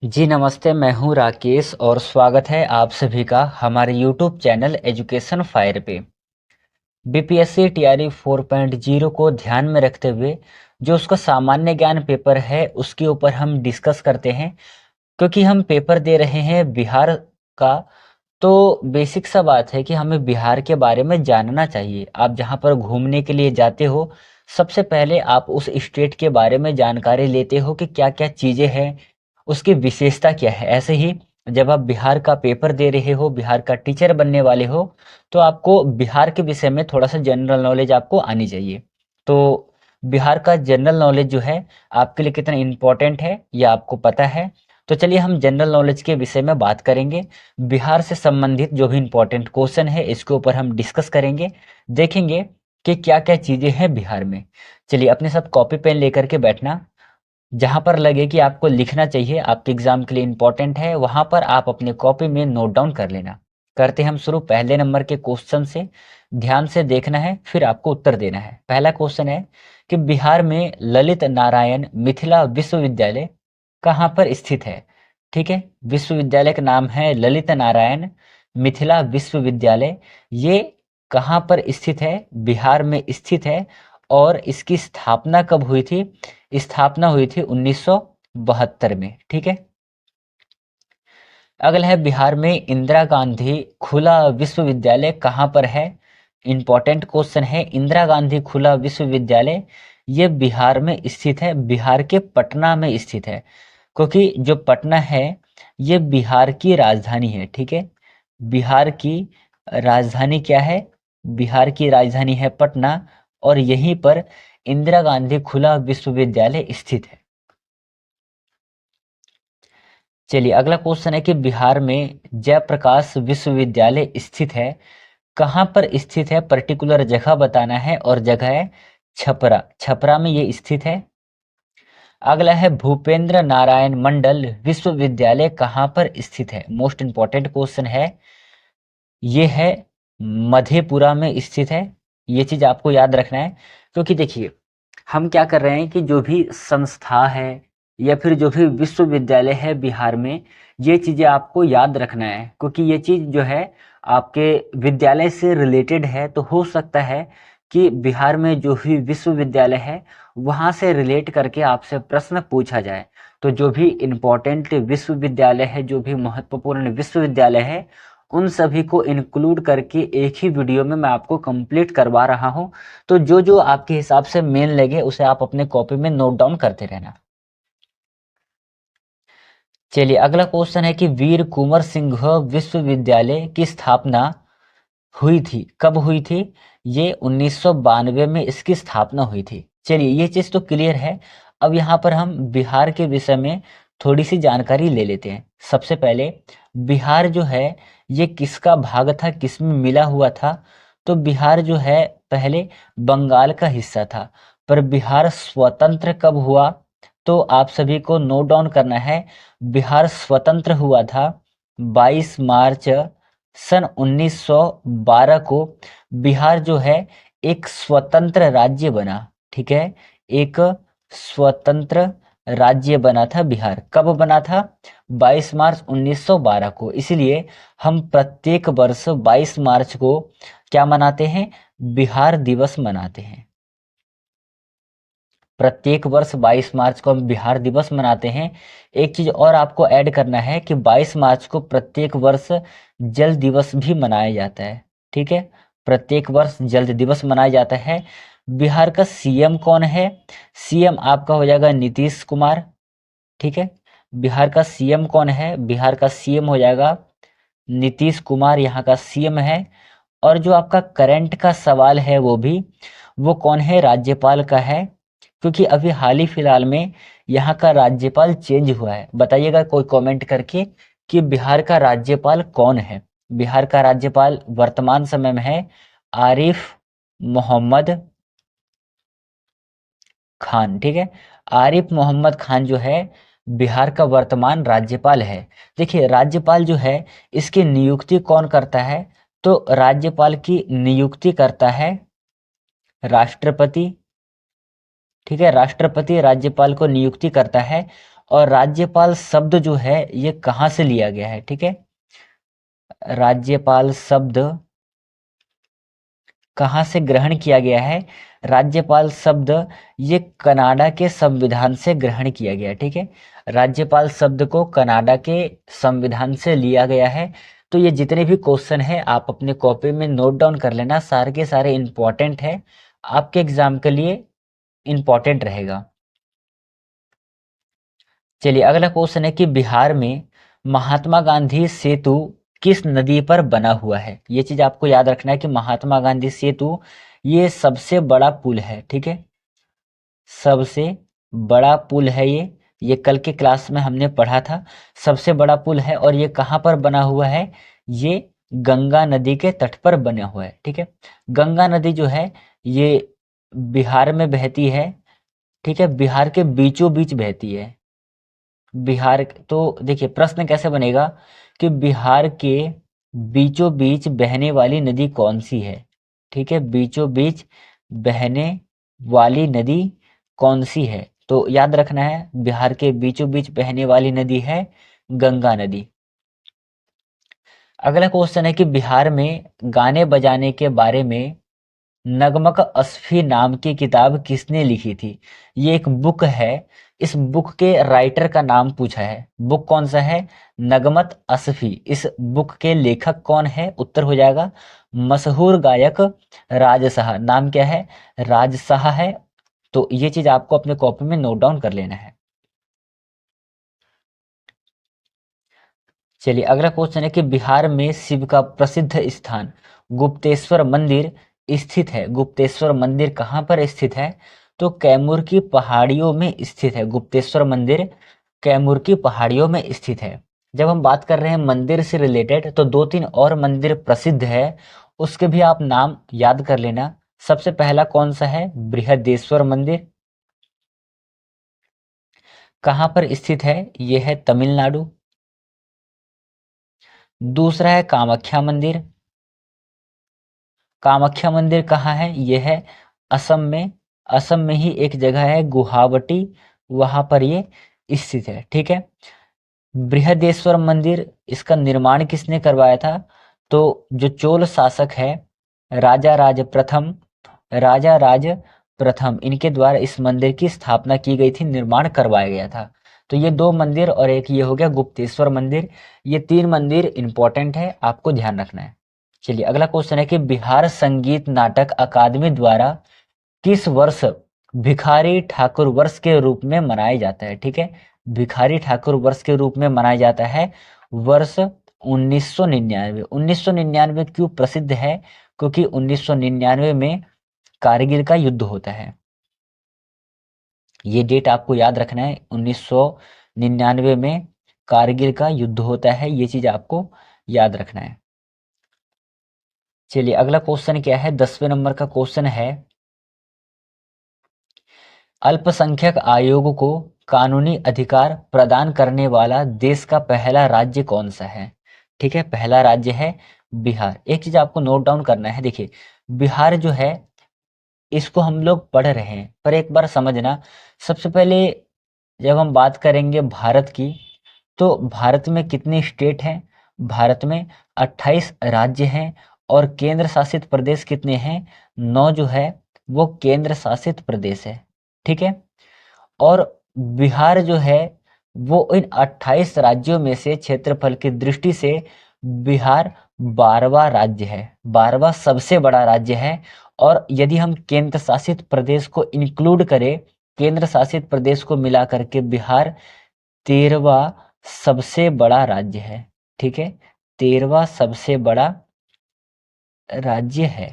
जी नमस्ते, मैं हूँ राकेश और स्वागत है आप सभी का हमारे YouTube चैनल एजुकेशन फायर पे। बीपीएससी टीआरई 4.0 को ध्यान में रखते हुए जो उसका सामान्य ज्ञान पेपर है उसके ऊपर हम डिस्कस करते हैं, क्योंकि हम पेपर दे रहे हैं बिहार का। तो बेसिक सा बात है कि हमें बिहार के बारे में जानना चाहिए। आप जहाँ पर घूमने के लिए जाते हो, सबसे पहले आप उस स्टेट के बारे में जानकारी लेते हो कि क्या क्या चीज़ें हैं, उसकी विशेषता क्या है। ऐसे ही जब आप बिहार का पेपर दे रहे हो, बिहार का टीचर बनने वाले हो, तो आपको बिहार के विषय में थोड़ा सा जनरल नॉलेज आपको आनी चाहिए। तो बिहार का जनरल नॉलेज जो है आपके लिए कितना इम्पोर्टेंट है ये आपको पता है। तो चलिए हम जनरल नॉलेज के विषय में बात करेंगे। बिहार से संबंधित जो भी इम्पोर्टेंट क्वेश्चन है इसके ऊपर हम डिस्कस करेंगे, देखेंगे कि क्या क्या चीज़ें हैं बिहार में। चलिए अपने साथ कॉपी पेन लेकर के बैठना। जहाँ पर लगे कि आपको लिखना चाहिए, आपके एग्जाम के लिए इम्पोर्टेंट है, वहाँ पर आप अपने कॉपी में नोट डाउन कर लेना। करते हैं हम शुरू पहले नंबर के क्वेश्चन से। ध्यान से देखना है, फिर आपको उत्तर देना है। पहला क्वेश्चन है कि बिहार में ललित नारायण मिथिला विश्वविद्यालय कहाँ पर स्थित है। ठीक है, विश्वविद्यालय का नाम है ललित नारायण मिथिला विश्वविद्यालय। ये कहाँ पर स्थित है? बिहार में स्थित है। और इसकी स्थापना कब हुई थी? स्थापना हुई थी 1972 में। ठीक है। अगला है बिहार में इंदिरा गांधी खुला विश्वविद्यालय कहाँ पर है। इंपॉर्टेंट क्वेश्चन है। इंदिरा गांधी खुला विश्वविद्यालय ये बिहार में स्थित है, बिहार के पटना में स्थित है। क्योंकि जो पटना है ये बिहार की राजधानी है। ठीक है, बिहार की राजधानी क्या है? बिहार की राजधानी है पटना, और यहीं पर इंदिरा गांधी खुला विश्वविद्यालय स्थित है। चलिए अगला क्वेश्चन है कि बिहार में जयप्रकाश विश्वविद्यालय स्थित है। कहाँ पर स्थित है? पर्टिकुलर जगह बताना है, और जगह है छपरा। छपरा में ये स्थित है। अगला है भूपेंद्र नारायण मंडल विश्वविद्यालय कहाँ पर स्थित है? मोस्ट इंपॉर्टेंट क्वेश्चन है। ये है मधेपुरा में स्थित है। ये चीज आपको याद रखना है, क्योंकि देखिए हम क्या कर रहे हैं कि जो भी संस्था है या फिर जो भी विश्वविद्यालय है बिहार में, ये चीजें आपको याद रखना है, क्योंकि ये चीज जो है आपके विद्यालय से रिलेटेड है। तो हो सकता है कि बिहार में जो भी विश्वविद्यालय है वहां से रिलेट करके आपसे प्रश्न पूछा जाए। तो जो भी इम्पोर्टेंट विश्वविद्यालय है, जो भी महत्वपूर्ण विश्वविद्यालय है, उन सभी को इंक्लूड करके एक ही वीडियो में मैं आपको कंप्लीट करवा रहा हूं। तो जो जो आपके हिसाब से मेन लगे उसे आप अपने कॉपी में नोट डाउन करते रहना। चलिए अगला क्वेश्चन है कि वीर कुंवर सिंह विश्वविद्यालय की स्थापना हुई थी, कब हुई थी? ये 1992 में इसकी स्थापना हुई थी। चलिए ये चीज तो क्लियर है। अब यहाँ पर हम बिहार के विषय में थोड़ी सी जानकारी ले लेते हैं। सबसे पहले बिहार जो है ये किसका भाग था, किसमें मिला हुआ था? तो बिहार जो है पहले बंगाल का हिस्सा था। पर बिहार स्वतंत्र कब हुआ? तो आप सभी को नोट डाउन करना है। बिहार स्वतंत्र हुआ था 22 मार्च सन 1912 को। बिहार जो है एक स्वतंत्र राज्य बना। ठीक है, एक स्वतंत्र राज्य बना था बिहार। कब बना था? 22 मार्च 1912 को। इसलिए हम प्रत्येक वर्ष 22 मार्च को क्या मनाते हैं? बिहार दिवस मनाते हैं। प्रत्येक वर्ष 22 मार्च को हम बिहार दिवस मनाते हैं। एक चीज और आपको ऐड करना है कि 22 मार्च को प्रत्येक वर्ष जल दिवस भी मनाया जाता है। ठीक है, प्रत्येक वर्ष जल दिवस मनाया जाता है। बिहार का सीएम कौन है? सीएम आपका हो जाएगा नीतीश कुमार। ठीक है, बिहार का सीएम कौन है? बिहार का सीएम हो जाएगा नीतीश कुमार, यहाँ का सीएम है। और जो आपका करंट का सवाल है वो कौन है? राज्यपाल का है। क्योंकि अभी हाल ही फिलहाल में यहाँ का राज्यपाल चेंज हुआ है। बताइएगा कोई कमेंट करके कि बिहार का राज्यपाल कौन है। बिहार का राज्यपाल वर्तमान समय में है आरिफ मोहम्मद खान। ठीक है, आरिफ मोहम्मद खान जो है बिहार का वर्तमान राज्यपाल है। देखिए राज्यपाल जो है इसकी नियुक्ति कौन करता है? तो राज्यपाल की नियुक्ति करता है राष्ट्रपति। ठीक है, राष्ट्रपति राज्यपाल को नियुक्ति करता है। और राज्यपाल शब्द जो है ये कहाँ से लिया गया है, ठीक है। राज्यपाल शब्द कहाँ से ग्रहण किया गया है? राज्यपाल शब्द ये कनाडा के संविधान से ग्रहण किया गया है, ठीक है। राज्यपाल शब्द को कनाडा के संविधान से लिया गया है। तो ये जितने भी क्वेश्चन हैं आप अपने कॉपी में नोट डाउन कर लेना, सारे के सारे इंपॉर्टेंट है, आपके एग्जाम के लिए इंपॉर्टेंट रहेगा। चलिए अगला क्वेश्चन है कि बिहार में महात्मा गांधी सेतु किस नदी पर बना हुआ है? ये चीज आपको याद रखना है कि महात्मा गांधी सेतु ये सबसे बड़ा पुल है, ठीक है। सबसे बड़ा पुल है ये कल के क्लास में हमने पढ़ा था। सबसे बड़ा पुल है और ये कहाँ पर बना हुआ है? ये गंगा नदी के तट पर बना हुआ है, ठीक है। गंगा नदी जो है ये बिहार में बहती है, ठीक है, बिहार के बीचों बीच बहती है। बिहार तो देखिए प्रश्न कैसे बनेगा कि बिहार के बीचों बीच बहने वाली नदी कौन सी है, ठीक है, बीचों बीच बहने वाली नदी कौन सी है? तो याद रखना है बिहार के बीचों बीच बहने वाली नदी है गंगा नदी। अगला क्वेश्चन है कि बिहार में गाने बजाने के बारे में नगमक अस्फी नाम की किताब किसने लिखी थी? ये एक बुक है, इस बुक के राइटर का नाम पूछा है। बुक कौन सा है? नगमत अस्फी। इस बुक के लेखक कौन है? उत्तर हो जाएगा मशहूर गायक राज शाह। नाम क्या है? राज शाह है। तो ये चीज आपको अपने कॉपी में नोट डाउन कर लेना है। चलिए अगला क्वेश्चन है कि बिहार में शिव का प्रसिद्ध स्थान गुप्तेश्वर मंदिर स्थित है। गुप्तेश्वर मंदिर कहाँ पर स्थित है? तो कैमूर की पहाड़ियों में स्थित है। गुप्तेश्वर मंदिर कैमूर की पहाड़ियों में स्थित है। जब हम बात कर रहे हैं मंदिर से रिलेटेड तो दो तीन और मंदिर प्रसिद्ध है, उसके भी आप नाम याद कर लेना। सबसे पहला कौन सा है? बृहदेश्वर मंदिर। कहाँ पर स्थित है? यह है तमिलनाडु। दूसरा है कामाख्या मंदिर। कामाख्या मंदिर कहाँ है? यह है असम में। असम में ही एक जगह है गुवाहाटी, वहां पर ये स्थित है, ठीक है। बृहदेश्वर मंदिर इसका निर्माण किसने करवाया था? तो जो चोल शासक है राजा राज प्रथम, राजा राज प्रथम इनके द्वारा इस मंदिर की स्थापना की गई थी, निर्माण करवाया गया था। तो ये दो मंदिर और एक ये हो गया गुप्तेश्वर मंदिर। ये तीन मंदिर इंपॉर्टेंट है, आपको ध्यान रखना है। चलिए अगला क्वेश्चन है कि बिहार संगीत नाटक अकादमी द्वारा किस वर्ष भिखारी ठाकुर वर्ष के रूप में मनाया जाता है? ठीक है, भिखारी ठाकुर वर्ष के रूप में मनाया जाता है वर्ष 1999। 1999 क्यों प्रसिद्ध है? क्योंकि 1999 में कारगिल का युद्ध होता है। ये डेट आपको याद रखना है, 1999 में कारगिल का युद्ध होता है, ये चीज आपको याद रखना है। चलिए अगला क्वेश्चन क्या है? 10वें नंबर का क्वेश्चन है अल्पसंख्यक आयोग को कानूनी अधिकार प्रदान करने वाला देश का पहला राज्य कौन सा है? ठीक है, पहला राज्य है बिहार। एक चीज आपको नोट डाउन करना है, देखिए बिहार जो है इसको हम लोग पढ़ रहे हैं पर एक बार समझना। सबसे पहले जब हम बात करेंगे भारत की तो भारत में कितने स्टेट हैं? भारत में 28 राज्य हैं और केंद्र शासित प्रदेश कितने हैं? 9 जो है वो केंद्र शासित प्रदेश है, ठीक है। और बिहार जो है वो इन 28 राज्यों में से क्षेत्रफल की दृष्टि से बिहार 12वां राज्य है, 12वां सबसे बड़ा राज्य है। और यदि हम केंद्र शासित प्रदेश को इंक्लूड करें, केंद्र शासित प्रदेश को मिला करके बिहार 13वां सबसे बड़ा राज्य है, ठीक है, 13वां सबसे बड़ा राज्य है।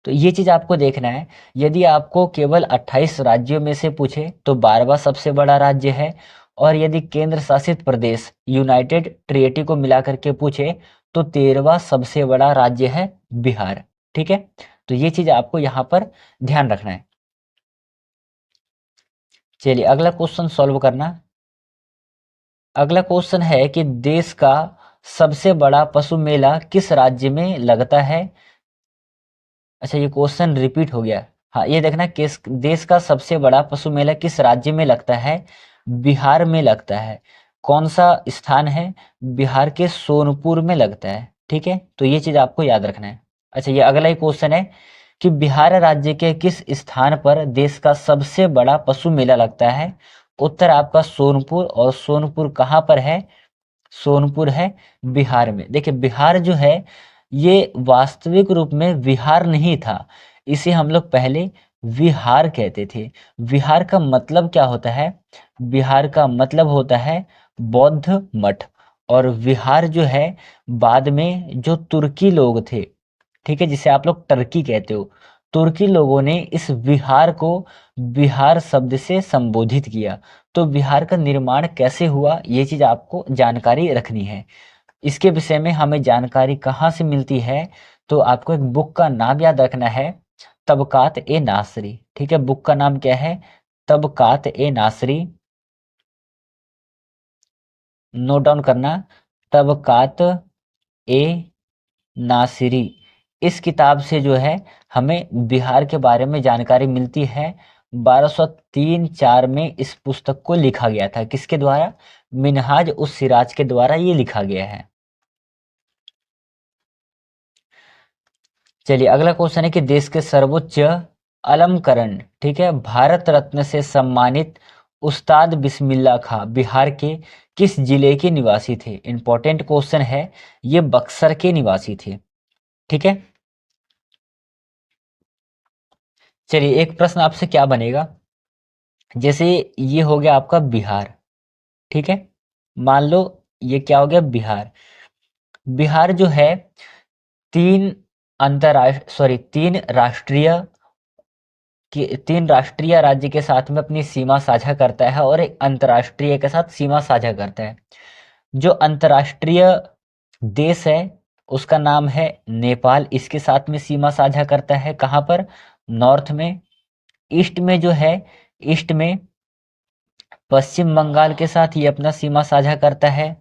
तो ये चीज आपको देखना है। यदि आपको केवल 28 राज्यों में से पूछे तो 12वां सबसे बड़ा राज्य है, और यदि केंद्र शासित प्रदेश यूनाइटेड टेरिटरी को मिलाकर के पूछे तो 13वां सबसे बड़ा राज्य है बिहार, ठीक है। तो ये चीज आपको यहाँ पर ध्यान रखना है। चलिए अगला क्वेश्चन सॉल्व करना। अगला क्वेश्चन है कि देश का सबसे बड़ा पशु मेला किस राज्य में लगता है? अच्छा ये क्वेश्चन रिपीट हो गया। हाँ ये देखना, किस देश का सबसे बड़ा पशु मेला किस राज्य में लगता है? बिहार में लगता है। कौन सा स्थान है? बिहार के सोनपुर में लगता है। ठीक है, तो ये चीज आपको याद रखना है। अच्छा, ये अगला ही क्वेश्चन है कि बिहार राज्य के किस स्थान पर देश का सबसे बड़ा पशु मेला लगता है? उत्तर आपका सोनपुर, और सोनपुर कहाँ पर है? सोनपुर है बिहार में। देखिए, बिहार जो है ये वास्तविक रूप में विहार नहीं था, इसे हम लोग पहले विहार कहते थे। विहार का मतलब क्या होता है? बिहार का मतलब होता है बौद्ध मठ। और विहार जो है बाद में जो तुर्की लोग थे, ठीक है, जिसे आप लोग टर्की कहते हो, तुर्की लोगों ने इस विहार को बिहार शब्द से संबोधित किया। तो बिहार का निर्माण कैसे हुआ, ये चीज आपको जानकारी रखनी है। इसके विषय में हमें जानकारी कहाँ से मिलती है? तो आपको एक बुक का नाम याद रखना है, तबकात ए नासरी। ठीक है, बुक का नाम क्या है? तबकात ए नासरी। नोट डाउन करना, तबकात ए नासिरी। इस किताब से जो है हमें बिहार के बारे में जानकारी मिलती है। 1203-4 में इस पुस्तक को लिखा गया था। किसके द्वारा? मिनहाज उस सिराज के द्वारा ये लिखा गया है। चलिए, अगला क्वेश्चन है कि देश के सर्वोच्च अलंकरण, ठीक है, भारत रत्न से सम्मानित उस्ताद बिस्मिल्लाह खां बिहार के किस जिले के निवासी थे? इंपॉर्टेंट क्वेश्चन है, ये बक्सर के निवासी थे। ठीक है, चलिए एक प्रश्न आपसे क्या बनेगा, जैसे ये हो गया आपका बिहार, ठीक है, मान लो ये क्या हो गया बिहार। बिहार जो है तीन तीन राष्ट्रीय तीन राष्ट्रीय राज्य के साथ में अपनी सीमा साझा करता है और एक अंतर्राष्ट्रीय के साथ सीमा साझा करता है। जो अंतर्राष्ट्रीय देश है उसका नाम है नेपाल, इसके साथ में सीमा साझा करता है। कहाँ पर? नॉर्थ में। ईस्ट में जो है, ईस्ट में पश्चिम बंगाल के साथ ये अपना सीमा साझा करता है।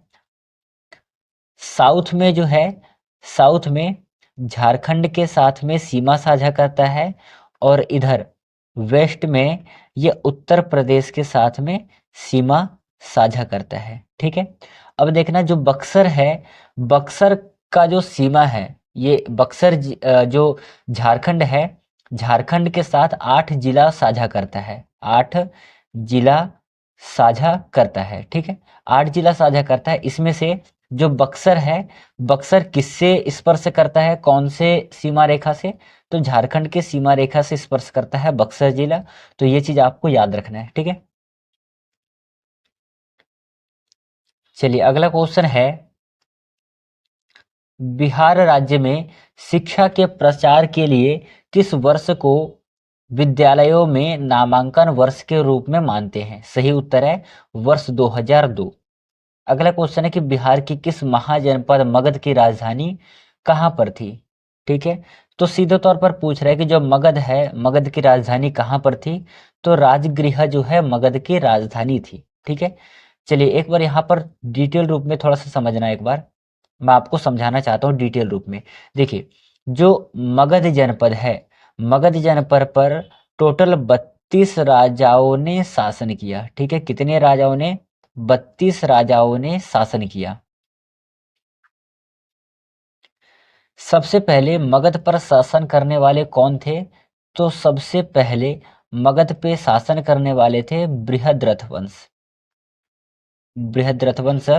साउथ में जो है, साउथ में झारखंड के साथ में सीमा साझा करता है। और इधर वेस्ट में ये उत्तर प्रदेश के साथ में सीमा साझा करता है। ठीक है, अब देखना जो बक्सर है, बक्सर का जो सीमा है, ये बक्सर जो झारखंड है, झारखंड के साथ 8 जिला साझा करता है। 8 जिला साझा करता है। ठीक है, 8 जिला साझा करता है। इसमें से जो बक्सर है, बक्सर किससे स्पर्श करता है? कौन से सीमा रेखा से? तो झारखंड के सीमा रेखा से स्पर्श करता है बक्सर जिला। तो ये चीज आपको याद रखना है। ठीक है, चलिए अगला क्वेश्चन है, बिहार राज्य में शिक्षा के प्रचार के लिए किस वर्ष को विद्यालयों में नामांकन वर्ष के रूप में मानते हैं? सही उत्तर है वर्ष 2002। अगला क्वेश्चन है कि बिहार की किस महाजनपद मगध की राजधानी कहाँ पर थी? ठीक है, तो सीधे तौर पर पूछ रहा है कि जो मगध है, मगध की राजधानी कहाँ पर थी? तो राजगृह जो है मगध की राजधानी थी। ठीक है, चलिए एक बार यहाँ पर डिटेल रूप में थोड़ा सा समझना। एक बार मैं आपको समझाना चाहता हूँ डिटेल रूप में। देखिए, जो मगध जनपद है, मगध जनपद पर टोटल 32 राजाओं ने शासन किया। ठीक है, कितने राजाओं ने? 32 राजाओं ने शासन किया। सबसे पहले मगध पर शासन करने वाले कौन थे? तो सबसे पहले मगध पे शासन करने वाले थे बृहद्रथ वंश। बृहद्रथ वंश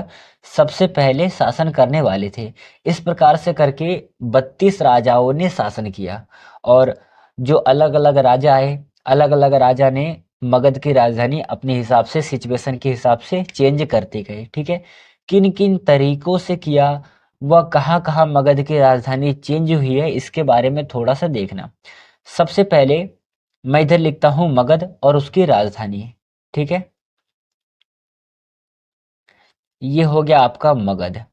सबसे पहले शासन करने वाले थे। इस प्रकार से करके 32 राजाओं ने शासन किया। और जो अलग अलग राजा आए, अलग अलग राजा ने मगध की राजधानी अपने हिसाब से, सिचुएशन के हिसाब से चेंज करते गए। ठीक है, किन किन तरीकों से किया, वह कहाँ कहाँ मगध की राजधानी चेंज हुई है, इसके बारे में थोड़ा सा देखना। सबसे पहले मैं इधर लिखता हूँ मगध और उसकी राजधानी। ठीक है, ये हो गया आपका मगध।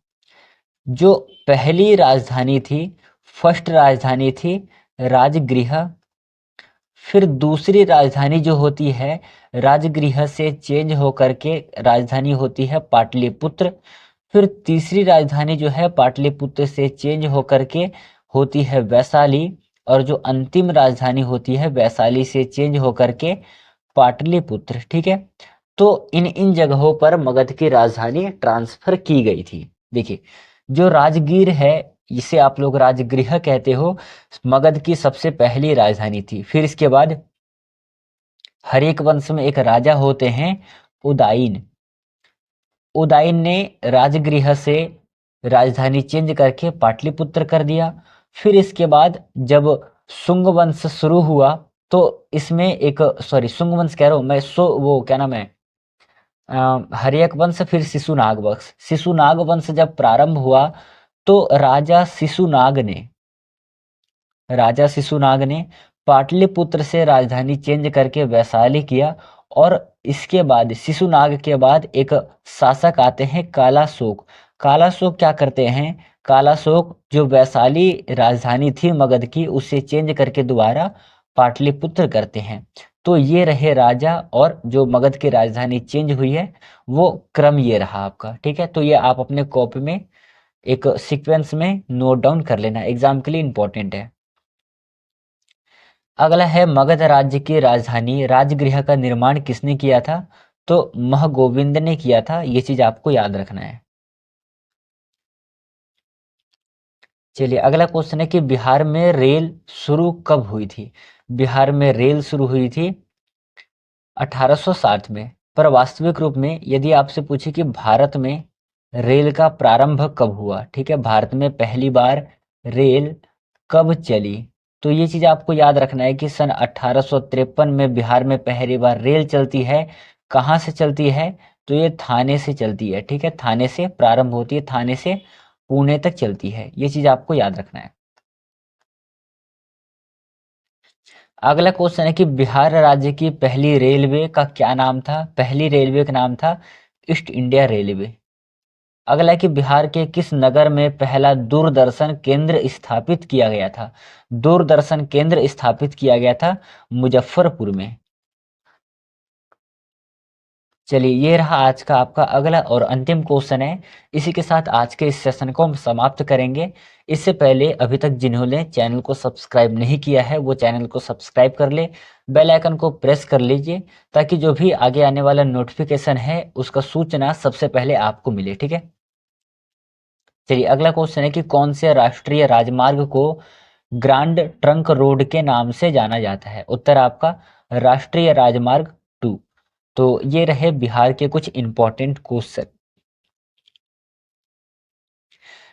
जो पहली राजधानी थी, फर्स्ट राजधानी थी राजगृह। फिर दूसरी राजधानी जो होती है राजगृह से चेंज होकर के राजधानी होती है पाटलिपुत्र। फिर तीसरी राजधानी जो है पाटलिपुत्र से चेंज होकर के होती है वैशाली। और जो अंतिम राजधानी होती है वैशाली से चेंज होकर के पाटलिपुत्र। ठीक है, तो इन इन जगहों पर मगध की राजधानी ट्रांसफर की गई थी। देखिए, जो राजगीर है, इसे आप लोग राजगृह कहते हो, मगध की सबसे पहली राजधानी थी। फिर इसके बाद हरेक वंश में एक राजा होते हैं, उदाईन। उदाईन ने राजगृह से राजधानी चेंज करके पाटलिपुत्र कर दिया। फिर इसके बाद जब शुंग वंश शुरू हुआ तो इसमें एक, सॉरी शुंग वंश कह रहा हूं मैं, वो क्या नाम है, हर्यक वंश, फिर शिशुनाग वंश। शिशुनाग वंश जब प्रारंभ हुआ तो राजा शिशुनाग ने पाटलिपुत्र से राजधानी चेंज करके वैशाली किया। और इसके बाद शिशुनाग के बाद एक शासक आते हैं, कालाशोक। कालाशोक क्या करते हैं, कालाशोक जो वैशाली राजधानी थी मगध की, उसे चेंज करके दोबारा पाटलिपुत्र करते हैं। तो ये रहे राजा, और जो मगध की राजधानी चेंज हुई है वो क्रम ये रहा आपका। ठीक है, तो ये आप अपने कॉपी में एक सीक्वेंस में नोट डाउन कर लेना, एग्जाम के लिए इंपॉर्टेंट है। अगला है, मगध राज्य की राजधानी राजगृह का निर्माण किसने किया था? तो महगोविंद ने किया था। ये चीज आपको याद रखना है। चलिए, अगला क्वेश्चन है कि बिहार में रेल शुरू कब हुई थी? बिहार में रेल शुरू हुई थी 1860 में। पर वास्तविक रूप में यदि आपसे पूछे कि भारत में रेल का प्रारंभ कब हुआ, ठीक है, भारत में पहली बार रेल कब चली, तो ये चीज आपको याद रखना है कि सन 1853 में बिहार में पहली बार रेल चलती है। कहाँ से चलती है? तो ये थाने से चलती है। ठीक है, थाने से प्रारंभ होती है, थाने से पुणे तक चलती है। ये चीज आपको याद रखना है। अगला क्वेश्चन है कि बिहार राज्य की पहली रेलवे का क्या नाम था? पहली रेलवे का नाम था ईस्ट इंडिया रेलवे। अगला है कि बिहार के किस नगर में पहला दूरदर्शन केंद्र स्थापित किया गया था? दूरदर्शन केंद्र स्थापित किया गया था मुजफ्फरपुर में। चलिए, ये रहा आज का आपका अगला और अंतिम क्वेश्चन है। इसी के साथ आज के इस सेशन को हम समाप्त करेंगे। इससे पहले अभी तक जिन्होंने चैनल को सब्सक्राइब नहीं किया है वो चैनल को सब्सक्राइब कर ले, बेल आइकन को प्रेस कर लीजिए, ताकि जो भी आगे आने वाला नोटिफिकेशन है उसका सूचना सबसे पहले आपको मिले। ठीक है, चलिए, अगला क्वेश्चन है कि कौन से राष्ट्रीय राजमार्ग को ग्रांड ट्रंक रोड के नाम से जाना जाता है? उत्तर आपका राष्ट्रीय राजमार्ग 2। तो ये रहे बिहार के कुछ इंपॉर्टेंट क्वेश्चन।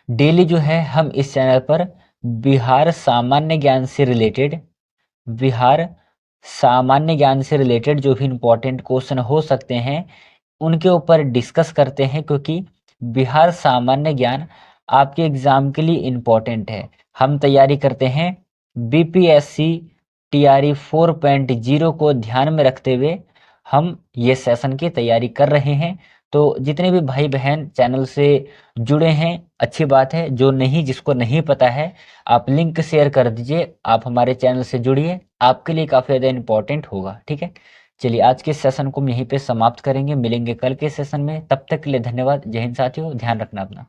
डेली जो है हम इस चैनल पर बिहार सामान्य ज्ञान से रिलेटेड, बिहार सामान्य ज्ञान से रिलेटेड जो भी इंपॉर्टेंट क्वेश्चन हो सकते हैं उनके ऊपर डिस्कस करते हैं, क्योंकि बिहार सामान्य ज्ञान आपके एग्जाम के लिए इंपॉर्टेंट है। हम तैयारी करते हैं बीपीएससी टीआरई 4.0 को ध्यान में रखते हुए हम ये सेशन की तैयारी कर रहे हैं। तो जितने भी भाई बहन चैनल से जुड़े हैं, अच्छी बात है। जो नहीं, जिसको नहीं पता है, आप लिंक शेयर कर दीजिए, आप हमारे चैनल से जुड़िए, आपके लिए काफ़ी ज़्यादा इंपॉर्टेंट होगा। ठीक है, चलिए, आज के सेशन को हम यहीं पे समाप्त करेंगे। मिलेंगे कल के सेशन में, तब तक के लिए धन्यवाद। जय हिंद साथियों, ध्यान रखना अपना।